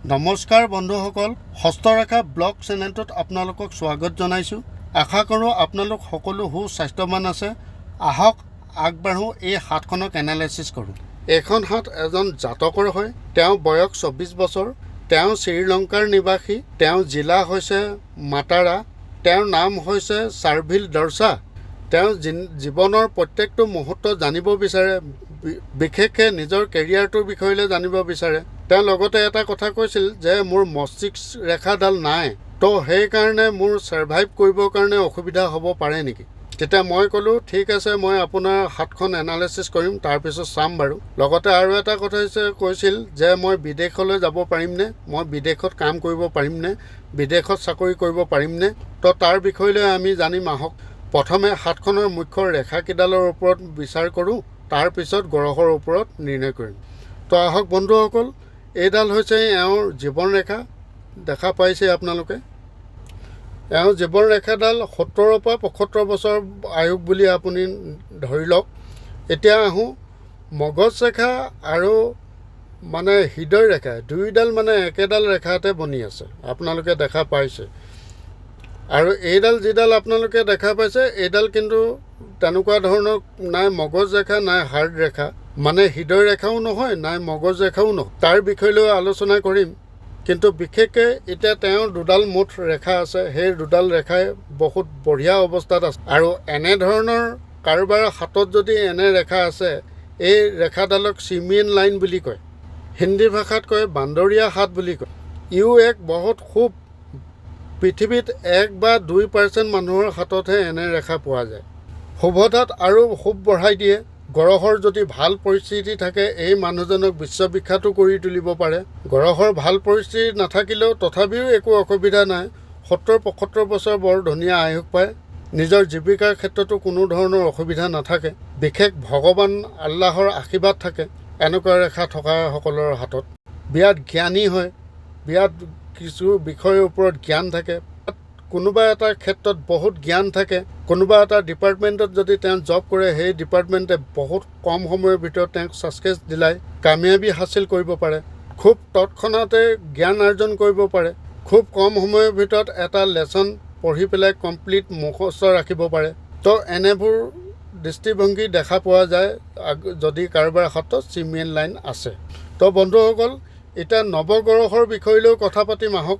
নমস্কাৰ বন্ধুসকল, হস্তৰেখা ব্লগ চেনেলটোত আপোনালোকক স্বাগত জনাইছোঁ। আশা কৰোঁ আপোনালোক সকলো সুস্বাস্থ্যৱান আছে। আহক আগবাঢ়োঁ, এই হাতখনক এনালাইচিছ কৰোঁ। এইখন হাত এজন জাতকৰ হয়। তেওঁ বয়স 24 বছৰ। তেওঁ শ্ৰীলংকাৰ নিবাসী। তেওঁৰ জিলা হৈছে মাটাৰা। তেওঁৰ নাম হৈছে চাৰ্ভিল দৰ্শা। তেওঁ জীৱনৰ প্ৰত্যেকটো মুহূৰ্ত জানিব বিচাৰে, বিশেষকৈ নিজৰ কেৰিয়াৰটোৰ বিষয়লৈ জানিব বিচাৰে। তেওঁ লগতে এটা কথা কৈছিল যে মোৰ মস্তিষ্ক ৰেখাডাল নাই, তো সেইকাৰণে মোৰ ছাৰ্ভাইভ কৰিবৰ কাৰণে অসুবিধা হ'ব পাৰে নেকি। তেতিয়া মই ক'লোঁ ঠিক আছে, মই আপোনাৰ হাতখন এনালাইচিছ কৰিম, তাৰপিছত চাম বাৰু। লগতে আৰু এটা কথা কৈছিল যে মই বিদেশলৈ যাব পাৰিমনে, মই বিদেশত কাম কৰিব পাৰিমনে, বিদেশত চাকৰি কৰিব পাৰিমনে। তো তাৰ বিষয়লৈ আমি জানিম আহক। প্ৰথমে হাতখনৰ মুখ্য ৰেখাকেইডালৰ ওপৰত বিচাৰ কৰোঁ, তাৰপিছত গ্ৰহৰ ওপৰত নিৰ্ণয় কৰিম। তো আহক বন্ধুসকল, এইডাল হৈছে এওঁৰ জীৱন ৰেখা। দেখা পাইছে আপোনালোকে। এওঁৰ জীৱন ৰেখাডাল 70ৰ পৰা 75 বছৰ আয়ুস বুলি আপুনি ধৰি লওক। এতিয়া আহোঁ মগজ ৰেখা আৰু হৃদয় ৰেখা, দুয়োডাল একেডাল ৰেখাতে বনি আছে, আপোনালোকে দেখা পাইছে। আৰু এইডাল যিডাল আপোনালোকে দেখা পাইছে, এইডাল কিন্তু তেনেকুৱা ধৰণৰ নাই মগজ ৰেখা, নাই হাৰ্ড ৰেখা, হৃদয় ৰেখাও নহয়, নাই মগজ ৰেখাও নহয়। তাৰ বিষয়লৈ আলোচনা কৰিম। কিন্তু বিশেষকৈ এতিয়া তেওঁৰ দুডাল মুঠ ৰেখা আছে, সেই দুডাল ৰেখাই বহুত বঢ়িয়া অৱস্থাত আছে। আৰু এনেধৰণৰ কাৰোবাৰ হাতত যদি এনে ৰেখা আছে, এই ৰেখাডালক চিমিয়েন লাইন বুলি কয়। হিন্দী ভাষাত কয় বান্দৰীয়া হাত বুলি কয়। এক বহুত খুব পৃথিৱীত 1 বা 2% মানুহৰ হাততহে এনে ৰেখা পোৱা যায়। শুভতাত আৰু শুভ বঢ়াই দিয়ে। গ্ৰহৰ যদি ভাল পৰিস্থিতি থাকে, এই মানুহজনক বিশ্ববিখ্যাতো কৰি তুলিব পাৰে। গ্ৰহৰ ভাল পৰিস্থিতি নাথাকিলেও তথাপিও একো অসুবিধা নাই। 70-75 বছৰ বৰ ধুনীয়া আয়ুস পায়। নিজৰ জীৱিকাৰ ক্ষেত্ৰতো কোনো ধৰণৰ অসুবিধা নাথাকে। বিশেষ ভগৱান আল্লাহৰ আশীৰ্বাদ থাকে এনেকুৱা ৰেখা থকাসকলৰ হাতত। বিৰাট জ্ঞানী হয়, বিৰাট কিছু বিষয়ৰ ওপৰত জ্ঞান থাকে। কোনোবা এটা ক্ষেত্ৰত বহুত জ্ঞান থাকে। কোনোবা এটা ডিপাৰ্টমেণ্টত যদি তেওঁ জব কৰে, সেই ডিপাৰ্টমেণ্টে বহুত কম সময়ৰ ভিতৰত তেওঁক ছাকচেছ দিলাই কামিয়াবী হাচিল কৰিব পাৰে। খুব তৎক্ষণাতে জ্ঞান অৰ্জন কৰিব পাৰে। খুব কম সময়ৰ ভিতৰত এটা লেচন পঢ়ি পেলাই কমপ্লিট মুখস্থ ৰাখিব পাৰে। তো এনেবোৰ দৃষ্টিভংগী দেখা পোৱা যায় যদি কাৰোবাৰ হাতত চিমিয়েন লাইন আছে। তো বন্ধুসকল, এতিয়া নৱগ্ৰহৰ বিষয়লৈও কথা পাতিম আহক।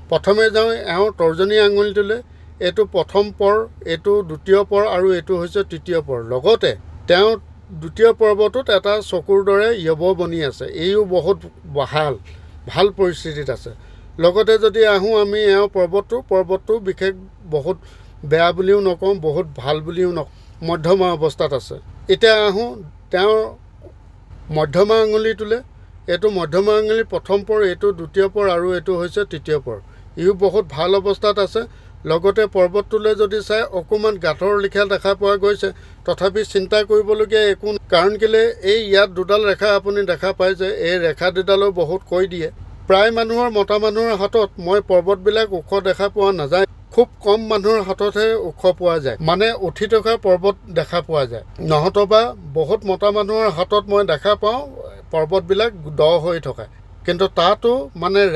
প্ৰথমে যাওঁ এওঁৰ তৰ্জনী আঙুলিটোলৈ। এইটো প্ৰথম পৰ, এইটো দ্বিতীয় পৰ আৰু এইটো হৈছে তৃতীয় পৰ। লগতে তেওঁ দ্বিতীয় পৰ্বটোত এটা চকুৰ দৰে য়ৱ বনি আছে। এইও বহুত ভাল পৰিস্থিতিত আছে। লগতে যদি আহোঁ আমি এওঁৰ পৰ্বতটো বিশেষ বহুত বেয়া বুলিও নকওঁ, বহুত ভাল বুলিও নকওঁ, মধ্যমা অৱস্থাত আছে। এতিয়া আহোঁ তেওঁৰ মধ্যমা আঙুলিটোলৈ। এইটো মধ্যমা আঙুলি প্ৰথম পৰ, এইটো দ্বিতীয় পৰ আৰু এইটো হৈছে তৃতীয় পৰ। ইও বহুত ভাল অৱস্থাত আছে। লগতে পৰ্বতটোলৈ যদি চাই অকণমান গাঁতৰ লিখা দেখা পোৱা গৈছে, তথাপি চিন্তা কৰিবলগীয়া একো কাৰণ কেলে এই ইয়াত দুডাল ৰেখা আপুনি দেখা পায় যে এই ৰেখা দুডালেও বহুত কৈ দিয়ে। প্ৰায় মতা মানুহৰ হাতত মই পৰ্বতবিলাক ওখ দেখা পোৱা নাযায়। খুব কম মানুহৰ হাততহে ওখ পোৱা যায়, উঠি থকা পৰ্বত দেখা পোৱা যায়। নহতবা বহুত মতা মানুহৰ হাতত মই দেখা পাওঁ পৰ্বতবিলাক দ হৈ থকা। কিন্তু তাতো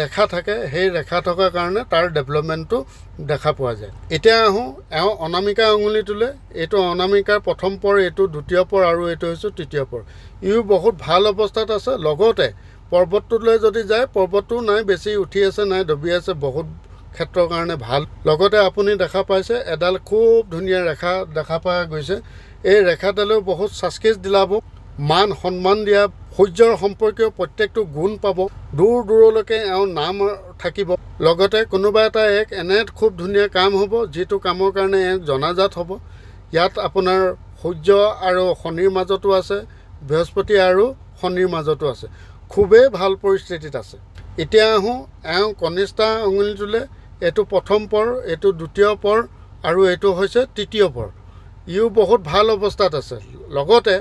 ৰেখা থাকে, সেই ৰেখা থকাৰ কাৰণে তাৰ ডেভেলপমেণ্টটো দেখা পোৱা যায়। এতিয়া আহোঁ এওঁ অনামিকা আঙুলিটোলৈ। এইটো অনামিকাৰ প্ৰথম পৰ, এইটো দ্বিতীয় পৰ আৰু এইটো হৈছে তৃতীয় পৰ। ইও বহুত ভাল অৱস্থাত আছে। লগতে পৰ্বতটোলৈ যদি যায়, পৰ্বতটো নাই বেছি উঠি আছে, নাই দবি আছে, বহুত ক্ষেত্ৰৰ কাৰণে ভাল। লগতে আপুনি দেখা পাইছে এডাল খুব ধুনীয়া ৰেখা দেখা পোৱা গৈছে। এই ৰেখাডালেও বহুত ছাকচেছ দিলাব, মান সন্মান দিয়া, সূৰ্যৰ সম্পৰ্কীয় প্ৰত্যেকটো গুণ পাব। দূৰ দূৰলৈকে এওঁৰ নাম থাকিব। লগতে কোনোবা এটা এনে খুব ধুনীয়া কাম হ'ব, যিটো কামৰ কাৰণে এক জনাজাত হ'ব। ইয়াত আপোনাৰ সূৰ্য আৰু শনিৰ মাজতো আছে, বৃহস্পতি আৰু শনিৰ মাজতো আছে। খুবেই ভাল পৰিস্থিতিত আছে। এতিয়া আহোঁ এওঁ কনিষ্ঠা আঙুলিটোলৈ। এইটো প্ৰথম পৰ, এইটো দ্বিতীয় পৰ আৰু এইটো হৈছে তৃতীয় পৰ। ইও বহুত ভাল অৱস্থাত আছে। লগতে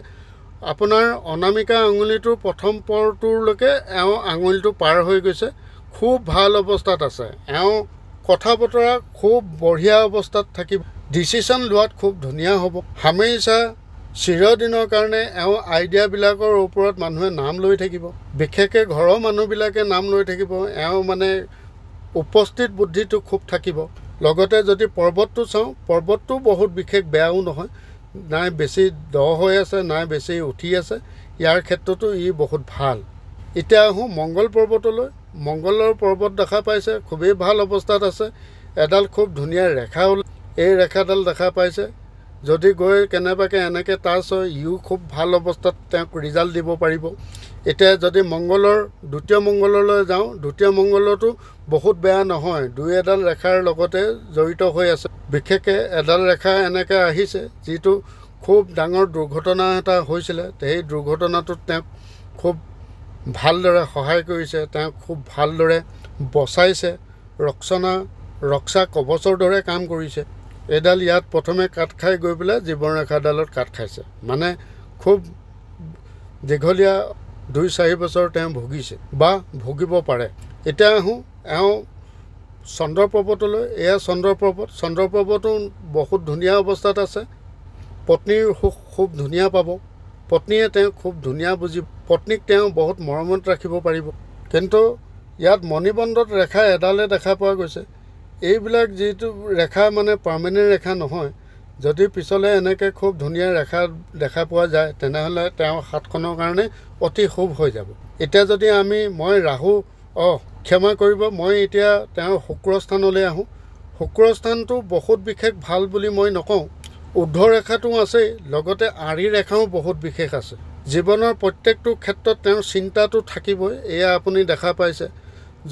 আপোনাৰ অনামিকা আঙুলিটোৰ প্ৰথম পৰটোলৈকে এওঁ আঙুলিটো পাৰ হৈ গৈছে। খুব ভাল অৱস্থাত আছে। এওঁ কথা বতৰা খুব বঢ়িয়া অৱস্থাত থাকিব। ডিচিশ্যন লোৱাত খুব ধুনীয়া হ'ব। হামেশা চিৰদিনৰ কাৰণে এওঁ আইডিয়াবিলাকৰ ওপৰত মানুহে নাম লৈ থাকিব, বিশেষকৈ ঘৰৰ মানুহবিলাকে নাম লৈ থাকিব। এওঁ মানে উপস্থিত বুদ্ধিটো খুব থাকিব। লগতে যদি পৰ্বতটো চাওঁ, পৰ্বতটো বহুত বিশেষ বেয়াও নহয়, নাই বেছি দ হৈ আছে, নাই বেছি উঠি আছে। ইয়াৰ ক্ষেত্ৰতো ই বহুত ভাল। এতিয়া আহোঁ মংগল পৰ্বতলৈ। মংগলৰ পৰ্বত দেখা পাইছে, খুবেই ভাল অৱস্থাত আছে। এডাল খুব ধুনীয়া ৰেখা এই ৰেখাডাল দেখা পাইছে। যদি গৈ কেনেবাকৈ এনেকৈ টাচ হয়, ইও খুব ভাল অৱস্থাত তেওঁক ৰিজাল্ট দিব পাৰিব। এতিয়া যদি মংগলৰ দ্বিতীয় মংগললৈ যাওঁ, দ্বিতীয় মংগলতো বহুত বেয়া নহয়, দুই এডাল ৰেখাৰ লগতে জড়িত হৈ আছে। বিশেষকৈ এডাল ৰেখা এনেকৈ আহিছে যিটো খুব ডাঙৰ দুৰ্ঘটনা এটা হৈছিলে। সেই দুৰ্ঘটনাটোত তেওঁক খুব ভালদৰে সহায় কৰিছে, তেওঁক খুব ভালদৰে বচাইছে, ৰক্ষা কৱচৰ দৰে কাম কৰিছে। এইডাল ইয়াত প্ৰথমে কাট খাই গৈ পেলাই জীৱন ৰেখাডালত কাট খাইছে, মানে খুব দীঘলীয়া 2-4 বছৰ তেওঁ ভুগিছে বা ভুগিব পাৰে। এতিয়া আহোঁ এওঁ চন্দ্ৰ পৰ্বতলৈ। এয়া চন্দ্ৰ পৰ্বত। চন্দ্ৰ পৰ্বতো বহুত ধুনীয়া অৱস্থাত আছে। পত্নীৰ সুখ খুব ধুনীয়া পাব। পত্নীয়ে তেওঁক খুব ধুনীয়া পত্নীক তেওঁ বহুত মৰমত ৰাখিব পাৰিব। কিন্তু ইয়াত মণিবন্ধত ৰেখা এডালে দেখা পোৱা গৈছে। এইবিলাক যিটো ৰেখা মানে পাৰ্মানেণ্ট ৰেখা নহয়। যদি পিছলৈ এনেকৈ খুব ধুনীয়া ৰেখা দেখা পোৱা যায়, তেনেহ'লে তেওঁৰ হাতখনৰ কাৰণে অতি শুভ হৈ যাব। এতিয়া যদি মই ৰাহু ক্ষমা কৰিব, মই এতিয়া তেওঁৰ শুক্ৰ স্থানলৈ আহোঁ। শুক্ৰ স্থানটো বহুত বিশেষ ভাল বুলি মই নকওঁ। ঊৰ্ধ্ব ৰেখাটো আছেই, লগতে আৰি ৰেখাও বহুত বিশেষ আছে। জীৱনৰ প্ৰত্যেকটো ক্ষেত্ৰত তেওঁৰ চিন্তাটো থাকিবই। এয়া আপুনি দেখা পাইছে।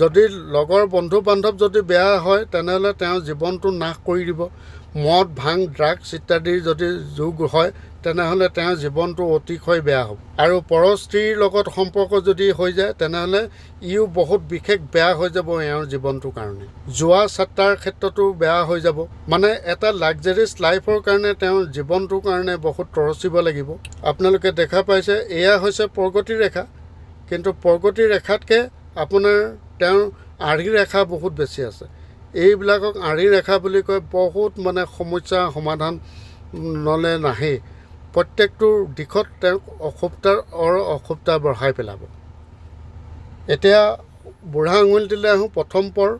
যদি লগৰ বন্ধু বান্ধৱ যদি বেয়া হয়, তেনেহ'লে তেওঁ জীৱনটো নাশ কৰি দিব। মদ ভাং ড্ৰাগছ ইত্যাদিৰ যদি যোগ হয়, তেনেহ'লে তেওঁৰ জীৱনটো অতিশয় বেয়া হ'ব। আৰু পৰ স্ত্ৰীৰ লগত সম্পৰ্ক যদি হৈ যায়, তেনেহ'লে ইও বহুত বিশেষ বেয়া হৈ যাব এওঁৰ জীৱনটোৰ কাৰণে। জুৱা চাট্টাৰ ক্ষেত্ৰতো বেয়া হৈ যাব। মানে এটা লাক্সাৰিয়াছ লাইফৰ কাৰণে তেওঁৰ জীৱনটোৰ কাৰণে বহুত তৰচিব লাগিব। আপোনালোকে দেখা পাইছে এয়া হৈছে প্ৰগতি ৰেখা, কিন্তু প্ৰগতি ৰেখাতকৈ আপোনাৰ তেওঁৰ আৰি ৰেখা বহুত বেছি আছে। এইবিলাকক আৰি ৰেখা বুলি কয়। বহুত মানে সমস্যা সমাধানলৈ নাহে। প্ৰত্যেকটো দিশত তেওঁক অসুবিধা বঢ়াই পেলাব। এতিয়া বুঢ়া আঙুলিটোলৈ আহোঁ। প্ৰথম পৰ,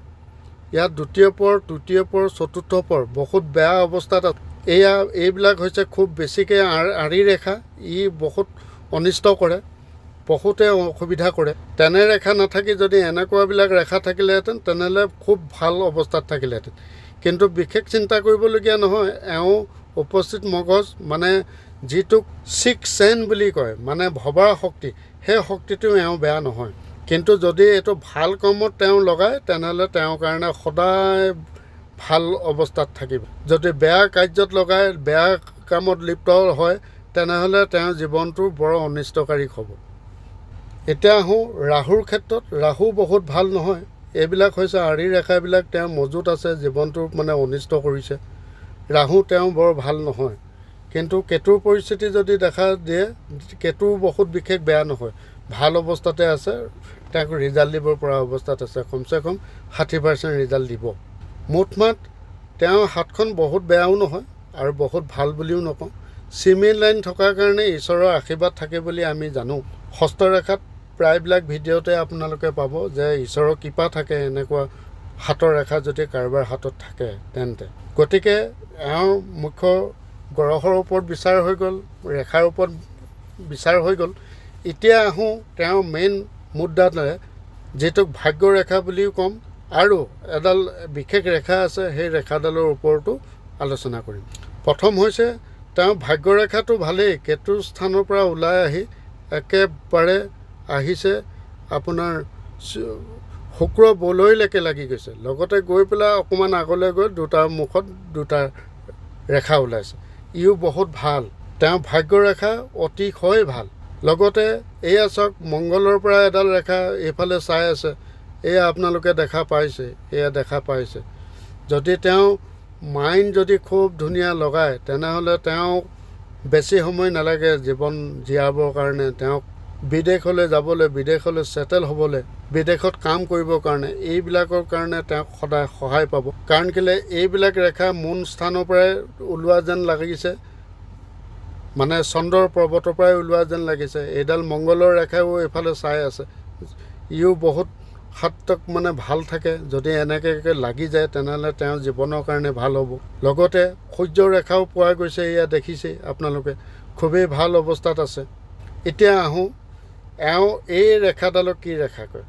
ইয়াত দ্বিতীয় পৰ, তৃতীয় পৰ, চতুৰ্থ পৰ বহুত বেয়া অৱস্থাত আছে। এইবিলাক হৈছে খুব বেছিকৈ আৰি ৰেখা। ই বহুত অনিষ্ট কৰে, বহুতে অসুবিধা কৰে। তেনে ৰেখা নাথাকি যদি এনেকুৱাবিলাক ৰেখা থাকিলেহেঁতেন, তেনেহ'লে খুব ভাল অৱস্থাত থাকিলেহেঁতেন। কিন্তু বিশেষ চিন্তা কৰিবলগীয়া নহয়। এওঁ উপস্থিত মগজ মানে যিটোক ছিক্স চেন বুলি কয়, মানে ভবাৰ শক্তি, সেই শক্তিটো এওঁ বেয়া নহয়। কিন্তু যদি এইটো ভাল কামত তেওঁ লগায়, তেনেহ'লে তেওঁৰ কাৰণে সদায় ভাল অৱস্থাত থাকিব। যদি বেয়া কাৰ্যত লগায়, বেয়া কামত লিপ্ত হয়, তেনেহ'লে তেওঁৰ জীৱনটো বৰ অনিষ্টকাৰী হ'ব। এতিয়া আহোঁ ৰাহুৰ ক্ষেত্ৰত। ৰাহু বহুত ভাল নহয়। এইবিলাক হৈছে আৰি ৰেখাবিলাক তেওঁ মজুত আছে, জীৱনটো মানে অনিষ্ট কৰিছে। ৰাহু তেওঁ বৰ ভাল নহয়। কিন্তু কেতুৰ পৰিস্থিতি যদি দেখা দিয়ে, কেতু বহুত বিশেষ বেয়া নহয়, ভাল অৱস্থাতে আছে। তেওঁক ৰিজাল্ট দিব পৰা অৱস্থাত আছে। কমচে কম 60% ৰিজাল্ট দিব। মুঠমাত তেওঁৰ হাতখন বহুত বেয়াও নহয় আৰু বহুত ভাল বুলিও নকওঁ। চিমেণ্ট লাইন থকাৰ কাৰণে ঈশ্বৰৰ আশীৰ্বাদ থাকে বুলি আমি জানো। হস্তৰেখাত প্ৰায়বিলাক ভিডিঅ'তে আপোনালোকে পাব যে ঈশ্বৰৰ কৃপা থাকে এনেকুৱা হাতৰ ৰেখা যদি কাৰোবাৰ হাতত থাকে তেন্তে। গতিকে এওঁৰ মুখ্য গ্ৰহৰ ওপৰত বিচাৰ হৈ গ'ল, ৰেখাৰ ওপৰত বিচাৰ হৈ গ'ল। এতিয়া আহোঁ তেওঁৰ মেইন মুদ্ৰালৈ, যিটোক ভাগ্য ৰেখা বুলিও ক'ম। আৰু এডাল বিশেষ ৰেখা আছে, সেই ৰেখাডালৰ ওপৰতো আলোচনা কৰিম। প্ৰথম হৈছে তেওঁ ভাগ্য ৰেখাটো ভালেই, কেতুৰ স্থানৰ পৰা ওলাই আহি একেবাৰে আহিছে আপোনাৰ শুক্ৰ বলয়লৈকে লাগি গৈছে। লগতে গৈ পেলাই অকণমান আগলৈ গৈ দুটাৰ মুখত দুটা ৰেখা ওলাইছে। ইও বহুত ভাল। তেওঁ ভাগ্য ৰেখা অতিশয় ভাল। লগতে এয়া চাওক, মংগলৰ পৰা এডাল ৰেখা এইফালে চাই আছে। এয়া আপোনালোকে দেখা পাইছে, এয়া দেখা পাইছে। যদি তেওঁ মাইণ্ড যদি খুব ধুনীয়া লগায়, তেনেহ'লে তেওঁ বেছি সময় নালাগে জীৱন জীয়াবৰ কাৰণে। তেওঁক বিদেশলৈ যাবলৈ, বিদেশলৈ ছেটেল হ'বলৈ, বিদেশত কাম কৰিবৰ কাৰণে, এইবিলাকৰ কাৰণে তেওঁক সদায় সহায় পাব। কাৰণ কেলৈ এইবিলাক ৰেখা মূল স্থানৰ পৰাই ওলোৱা যেন লাগিছে। মানে চন্দ্ৰৰ পৰ্বতৰ পৰাই ওলোৱা যেন লাগিছে। এইডাল মংগলৰ ৰেখাও এইফালে চাই আছে। ইও বহুত হাতক মানে ভাল থাকে। যদি এনেকৈ লাগি যায় তেনেহ'লে তেওঁৰ জীৱনৰ কাৰণে ভাল হ'ব। লগতে সূৰ্যৰ ৰেখাও পোৱা গৈছে, এয়া দেখিছে আপোনালোকে, খুবেই ভাল অৱস্থাত আছে। এতিয়া আহোঁ, এওঁ এই ৰেখাডালক কি ৰেখা কয়?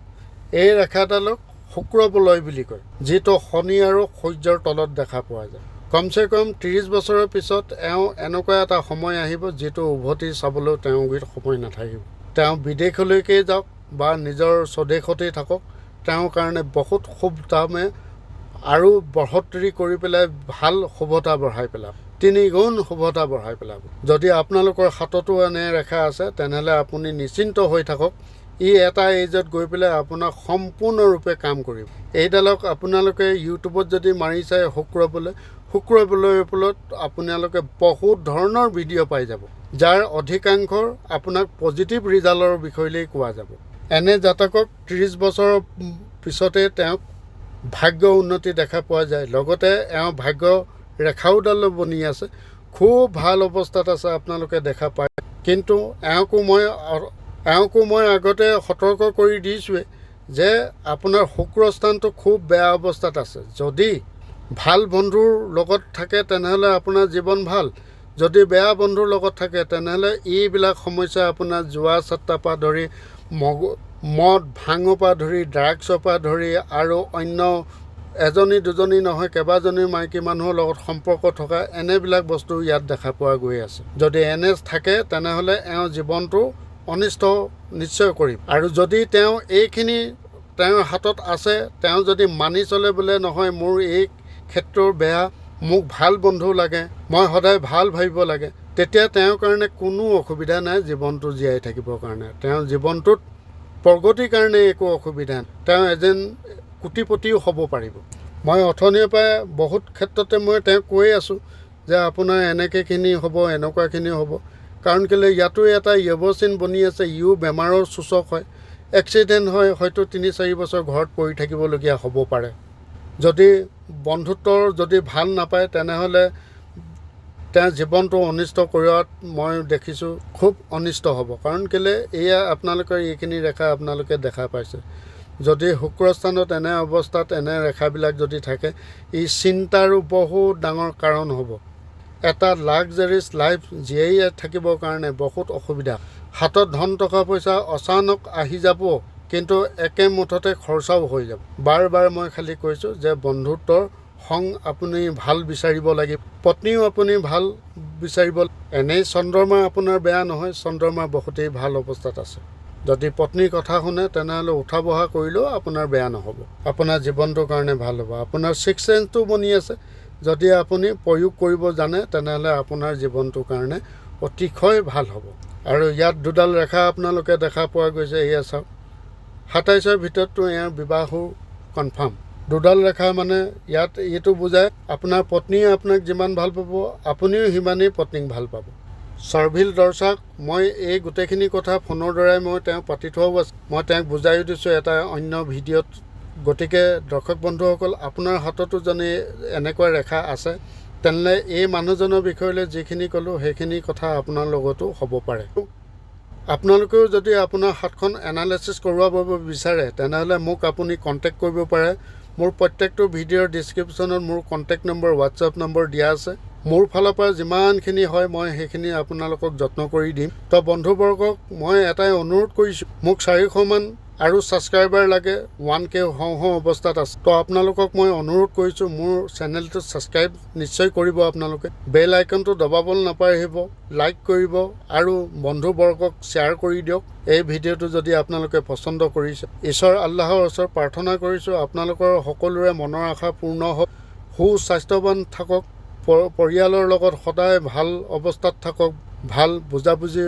এই ৰেখাডালক শুক্ৰ বলয় বুলি কয়, যিটো শনি আৰু সূৰ্যৰ তলত দেখা পোৱা যায়। কমচে কম 30 বছৰৰ পিছত এওঁ এনেকুৱা এটা সময় আহিব যিটো উভতি চাবলৈ তেওঁৰ গুৰিত সময় নাথাকিব। তেওঁ বিদেশলৈকে যাওক বা নিজৰ স্বদেশতেই থাকক, তেওঁৰ কাৰণে বহুত শুভ দামে আৰু বঢ়োত্তৰি কৰি পেলাই ভাল শুভতা বঢ়াই পেলাব, 3 গুণ শুভতা বঢ়াই পেলাব। যদি আপোনালোকৰ হাততো এনে ৰেখা আছে তেনেহ'লে আপুনি নিশ্চিন্ত হৈ থাকক, ই এটা এজত গৈ পেলাই আপোনাক সম্পূৰ্ণৰূপে কাম কৰিব। এইডালক আপোনালোকে ইউটিউবত যদি মাৰি চাই শুক্ৰ বলয়ৰ ওপৰত আপোনালোকে বহুত ধৰণৰ ভিডিঅ' পাই যাব, যাৰ অধিকাংশৰ আপোনাক পজিটিভ ৰিজাল্টৰ বিষয়লৈ কোৱা যাব। এনে জাতকক 30 বছৰৰ পিছতে তেওঁক ভাগ্য উন্নতি দেখা পোৱা যায়। লগতে এওঁ ভাগ্য ৰেখাওডাল বনি আছে, খুব ভাল অৱস্থাত আছে, আপোনালোকে দেখা পায়। কিন্তু এওঁকো মই আগতে সতৰ্ক কৰি দিছোঁৱে যে আপোনাৰ শুক্ৰ স্থানটো খুব বেয়া অৱস্থাত আছে। যদি ভাল বন্ধুৰ লগত থাকে তেনেহ'লে আপোনাৰ জীৱন ভাল, যদি বেয়া বন্ধুৰ লগত থাকে তেনেহ'লে এইবিলাক সমস্যা আপোনাৰ জুৱা চাট্টাৰ পৰা ধৰি মদ ভাঙৰ পৰা ধৰি ড্ৰাগছৰ পৰা ধৰি আৰু অন্য এজনী দুজনী নহয় কেইবাজনী মাইকী মানুহৰ লগত সম্পৰ্ক থকা এনেবিলাক বস্তু ইয়াত দেখা পোৱা গৈ আছে। যদি এনে থাকে তেনেহ'লে এওঁ জীৱনটো অনিষ্ট নিশ্চয় কৰিব। আৰু যদি তেওঁ এইখিনি তেওঁৰ হাতত আছে, তেওঁ যদি মানি চলে বোলে নহয় মোৰ এই ক্ষেত্ৰৰ বেয়া, মোক ভাল বন্ধু লাগে, মই সদায় ভাল ভাবিব লাগে, তেতিয়া তেওঁৰ কাৰণে কোনো অসুবিধা নাই জীৱনটো জীয়াই থাকিবৰ কাৰণে। তেওঁৰ জীৱনটোত প্ৰগতিৰ কাৰণে একো অসুবিধা নাই, তেওঁ এজন কোটিপতিও হ'ব পাৰিব। মই অথনিৰ পৰাই বহুত ক্ষেত্ৰতে মই তেওঁক কৈ আছোঁ যে আপোনাৰ এনেকুৱাখিনি হ'ব, এনেকুৱাখিনি হ'ব। কাৰণ কেলৈ ইয়াতো এটা য়বচিন বনি আছে, ইও বেমাৰৰ সূচক হয়। এক্সিডেণ্ট হয়, হয়তো 3-4 বছৰ ঘৰত পৰি থাকিবলগীয়া হ'ব পাৰে। যদি বন্ধুত্বৰ যদি ভাল নাপায় তেনেহ'লে তেওঁ জীৱনটো অনিষ্ট কৰাত মই দেখিছোঁ, খুব অনিষ্ট হ'ব। কাৰণ কেলৈ এয়া আপোনালোকৰ এইখিনি ৰেখা আপোনালোকে দেখা পাইছে। যদি শুক্ৰস্থানত এনে অৱস্থাত এনে ৰেখাবিলাক যদি থাকে, ই চিন্তাৰো বহুত ডাঙৰ কাৰণ হ'ব। এটা লাক্সাৰিয়াছ লাইফ জীয়াই থাকিবৰ কাৰণে বহুত অসুবিধা। হাতত ধন টকা পইচা অচানক আহি যাব, কিন্তু একেমুঠতে খৰচাও হৈ যাব। বাৰ মই খালি কৈছোঁ যে বন্ধুত্বৰ সংগ আপুনি ভাল বিচাৰিব লাগিব, পত্নীও আপুনি ভাল বিচাৰিব। এনেই চন্দ্ৰমা আপোনাৰ বেয়া নহয়, চন্দ্ৰমা বহুতেই ভাল অৱস্থাত আছে। যদি পত্নীৰ কথা শুনে তেনেহ'লে উঠা বহা কৰিলেও আপোনাৰ বেয়া নহ'ব, আপোনাৰ জীৱনটোৰ কাৰণে ভাল হ'ব। আপোনাৰ 6th চেন্সটো বনি আছে, যদি আপুনি প্ৰয়োগ কৰিব জানে তেনেহ'লে আপোনাৰ জীৱনটোৰ কাৰণে অতিশয় ভাল হ'ব। আৰু ইয়াত দুডাল ৰেখা আপোনালোকে দেখা পোৱা গৈছে, এয়া চাওক, 27ৰ ভিতৰততো এওঁৰ বিবাহো কনফাৰ্ম। দুডাল ৰেখা মানে ইয়াত এইটো বুজায় আপোনাৰ পত্নীয়ে আপোনাক যিমান ভাল পাব আপুনিও সিমানেই পত্নীক ভাল পাব। চৰ্ভিল দৰ্শক, মই এই গোটেইখিনি কথা ফোনৰ দ্বাৰাই মই তেওঁক পাতি থোৱাও আছে, মই তেওঁক বুজাইও দিছোঁ এটা অন্য ভিডিঅ'ত। গতিকে দৰ্শক বন্ধুসকল, আপোনাৰ হাততো যদি এনেকুৱা ৰেখা আছে তেনেহ'লে এই মানুহজনৰ বিষয়লৈ যিখিনি ক'লোঁ সেইখিনি কথা আপোনাৰ লগতো হ'ব পাৰে। আপোনালোকেও যদি আপোনাৰ হাতখন এনালাইচিছ কৰোৱাব বিচাৰে তেনেহ'লে মোক আপুনি কণ্টেক্ট কৰিব পাৰে। মোৰ প্ৰত্যেকটো ভিডিঅ'ৰ ডিছক্ৰিপশ্যনত মোৰ কণ্টেক্ট নম্বৰ, হোৱাটছএপ নম্বৰ দিয়া আছে। মোৰ ফালৰ পৰা যিমানখিনি হয় মই সেইখিনি আপোনালোকক যত্ন কৰি দিম। তো বন্ধুবৰ্গক মই এটাই অনুৰোধ কৰিছোঁ, মোক 400মান আৰু ছাবস্ক্ৰাইবাৰ লাগে, 1K হওঁ অৱস্থাত আছে। তো আপোনালোকক মই অনুৰোধ কৰিছোঁ মোৰ চেনেলটো ছাবস্ক্ৰাইব নিশ্চয় কৰিব। আপোনালোকে বেল আইকনটো দবাবলৈ নাপাহৰিব, লাইক কৰিব আৰু বন্ধুবৰ্গক শ্বেয়াৰ কৰি দিয়ক। এই ভিডিঅ'টো যদি আপোনালোকে পচন্দ কৰিছে, ঈশ্বৰ আল্লাহৰ ওচৰত প্ৰাৰ্থনা কৰিছোঁ আপোনালোকৰ সকলোৰে মনৰ আশা পূৰ্ণ হওক, সুস্বাস্থ্যৱান থাকক, পৰিয়ালৰ লগত সদায় ভাল অৱস্থাত থাকক, ভাল বুজাবুজি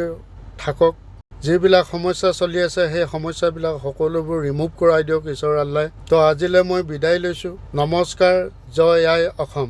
থাকক। যিবিলাক সমস্যা চলি আছে সেই সমস্যাবিলাক সকলোবোৰ ৰিমুভ কৰাই দিয়ক ঈশ্বৰ আল্লাহে। তো আজিলৈ মই বিদায় লৈছোঁ। নমস্কাৰ, জয় আই অসম।